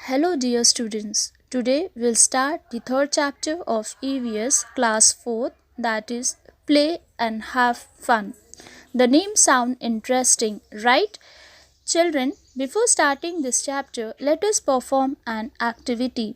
Hello, dear students. Today we'll start the third chapter of EVS Class 4, that is Play and Have Fun. The name sound interesting, right? Children, before starting this chapter, let us perform an activity.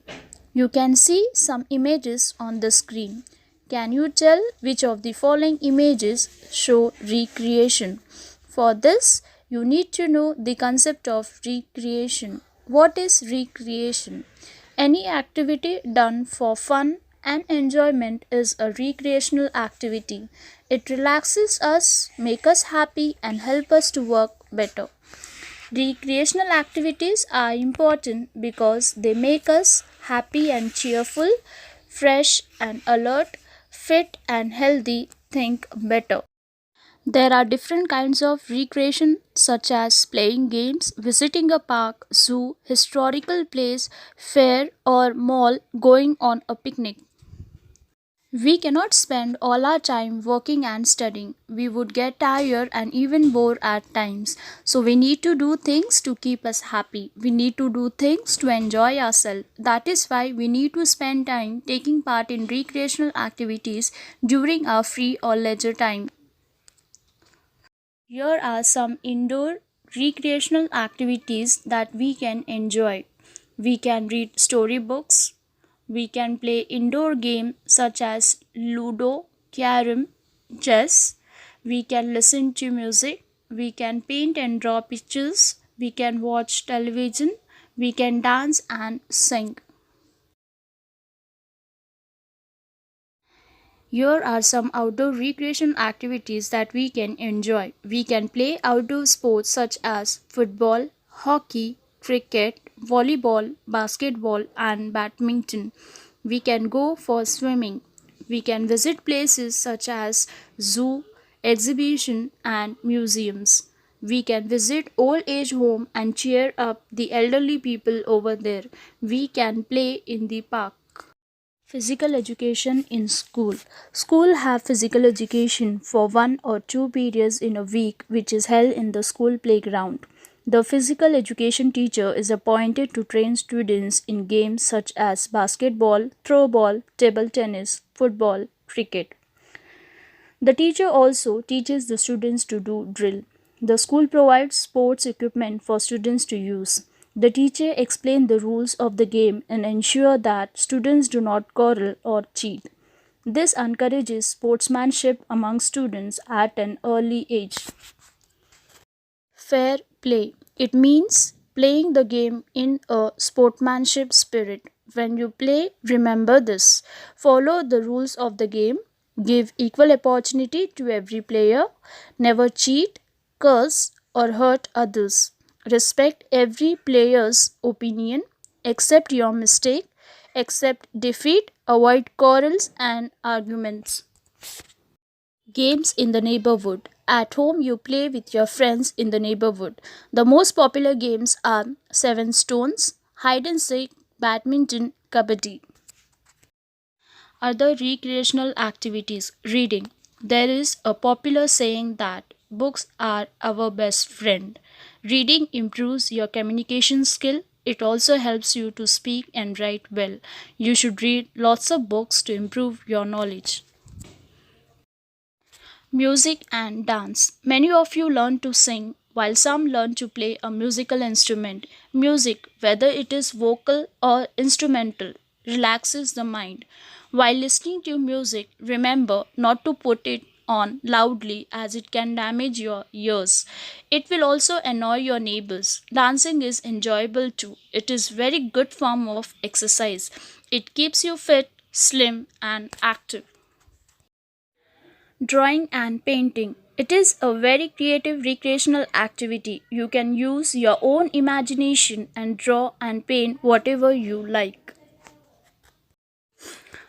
You can see some images on the screen. Can you tell which of the following images show recreation? For this, you need to know the concept of recreation. What is recreation? Any activity done for fun and enjoyment is a recreational activity. It relaxes us, makes us happy, and helps us to work better. Recreational activities are important because they make us happy and cheerful, fresh and alert, fit and healthy, think better. There are different kinds of recreation such as playing games, visiting a park, zoo, historical place, fair or mall, going on a picnic. We cannot spend all our time working and studying. We would get tired and even bored at times. So we need to do things to keep us happy. We need to do things to enjoy ourselves. That is why we need to spend time taking part in recreational activities during our free or leisure time. Here are some indoor recreational activities that we can enjoy. We can read storybooks. We can play indoor games such as Ludo, Carom, chess. We can listen to music. We can paint and draw pictures. We can watch television. We can dance and sing. Here are some outdoor recreation activities that we can enjoy. We can play outdoor sports such as football, hockey, cricket, volleyball, basketball, and badminton. We can go for swimming. We can visit places such as zoo, exhibition, and museums. We can visit old age home and cheer up the elderly people over there. We can play in the park. Physical education in school. School have physical education for 1 or 2 periods in a week which is held in the school playground. The physical education teacher is appointed to train students in games such as basketball, throwball, table tennis, football, cricket. The teacher also teaches the students to do drill. The school provides sports equipment for students to use. The teacher explains the rules of the game and ensure that students do not quarrel or cheat. This encourages sportsmanship among students at an early age. Fair play. It means playing the game in a sportsmanship spirit. When you play, remember this. Follow the rules of the game. Give equal opportunity to every player. Never cheat, curse, or hurt others. Respect every player's opinion. Accept your mistake. Accept defeat. Avoid quarrels and arguments. Games in the neighborhood. At home, you play with your friends in the neighborhood. The most popular games are Seven Stones, Hide and Seek, Badminton, Kabaddi. Other recreational activities. Reading. There is a popular saying that books are our best friend. Reading improves your communication skill. It also helps you to speak and write well. You should read lots of books to improve your knowledge. Music and dance. Many of you learn to sing while some learn to play a musical instrument. Music, whether it is vocal or instrumental, relaxes the mind. While listening to music, remember not to put it on loudly as it can damage your ears. It will also annoy your neighbors. Dancing is enjoyable too. It is very good form of exercise. It keeps you fit, slim and active. Drawing and painting. It is a very creative recreational activity. You can use your own imagination and draw and paint whatever you like.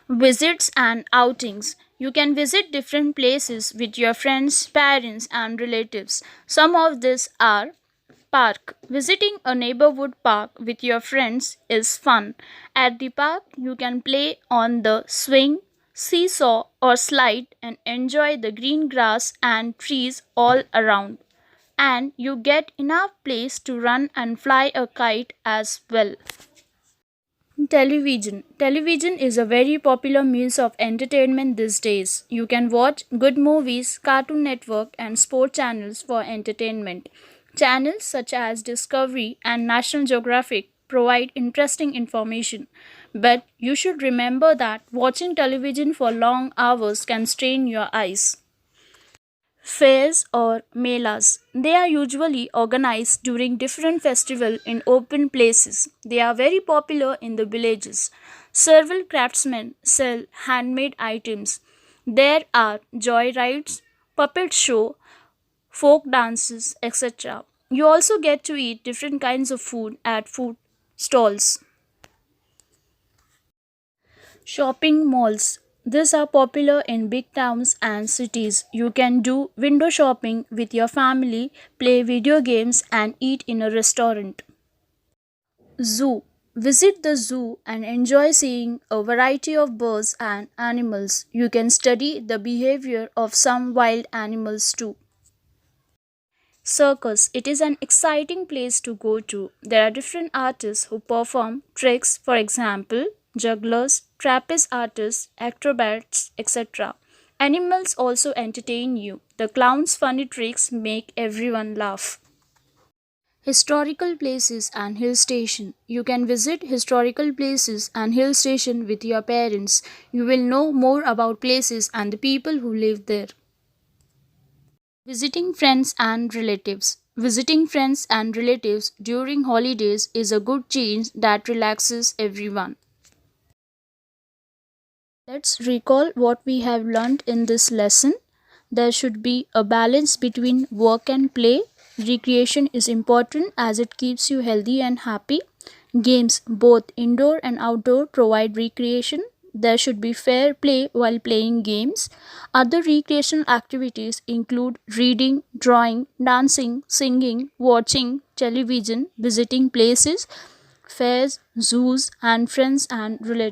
Visits and outings. You can visit different places with your friends, parents, and relatives. Some of these are park. Visiting a neighborhood park with your friends is fun. At the park, you can play on the swing, seesaw, or slide and enjoy the green grass and trees all around. And you get enough place to run and fly a kite as well. Television. Television is a very popular means of entertainment these days. You can watch good movies, Cartoon Network, and sport channels for entertainment. Channels such as Discovery and National Geographic provide interesting information. But you should remember that watching television for long hours can strain your eyes. Fairs or melas. They are usually organized during different festivals in open places. They are very popular in the villages. Several craftsmen sell handmade items. There are joy rides, puppet show, folk dances, etc. You also get to eat different kinds of food at food stalls. Shopping malls. These are popular in big towns and cities. You can do window shopping with your family, play video games, and eat in a restaurant. Zoo. Visit the zoo and enjoy seeing a variety of birds and animals. You can study the behavior of some wild animals too. Circus. It is an exciting place to go to. There are different artists who perform tricks, for example, jugglers, trapeze artists, acrobats, etc. Animals also entertain you. The clown's funny tricks make everyone laugh. Historical places and hill station. You can visit historical places and hill station with your parents. You will know more about places and the people who live there. Visiting friends and relatives. Visiting friends and relatives during holidays is a good change that relaxes everyone. Let's recall what we have learned in this lesson. There should be a balance between work and play. Recreation is important as it keeps you healthy and happy. Games, both indoor and outdoor, provide recreation. There should be fair play while playing games. Other recreational activities include reading, drawing, dancing, singing, watching television, visiting places, fairs, zoos, and friends and relatives.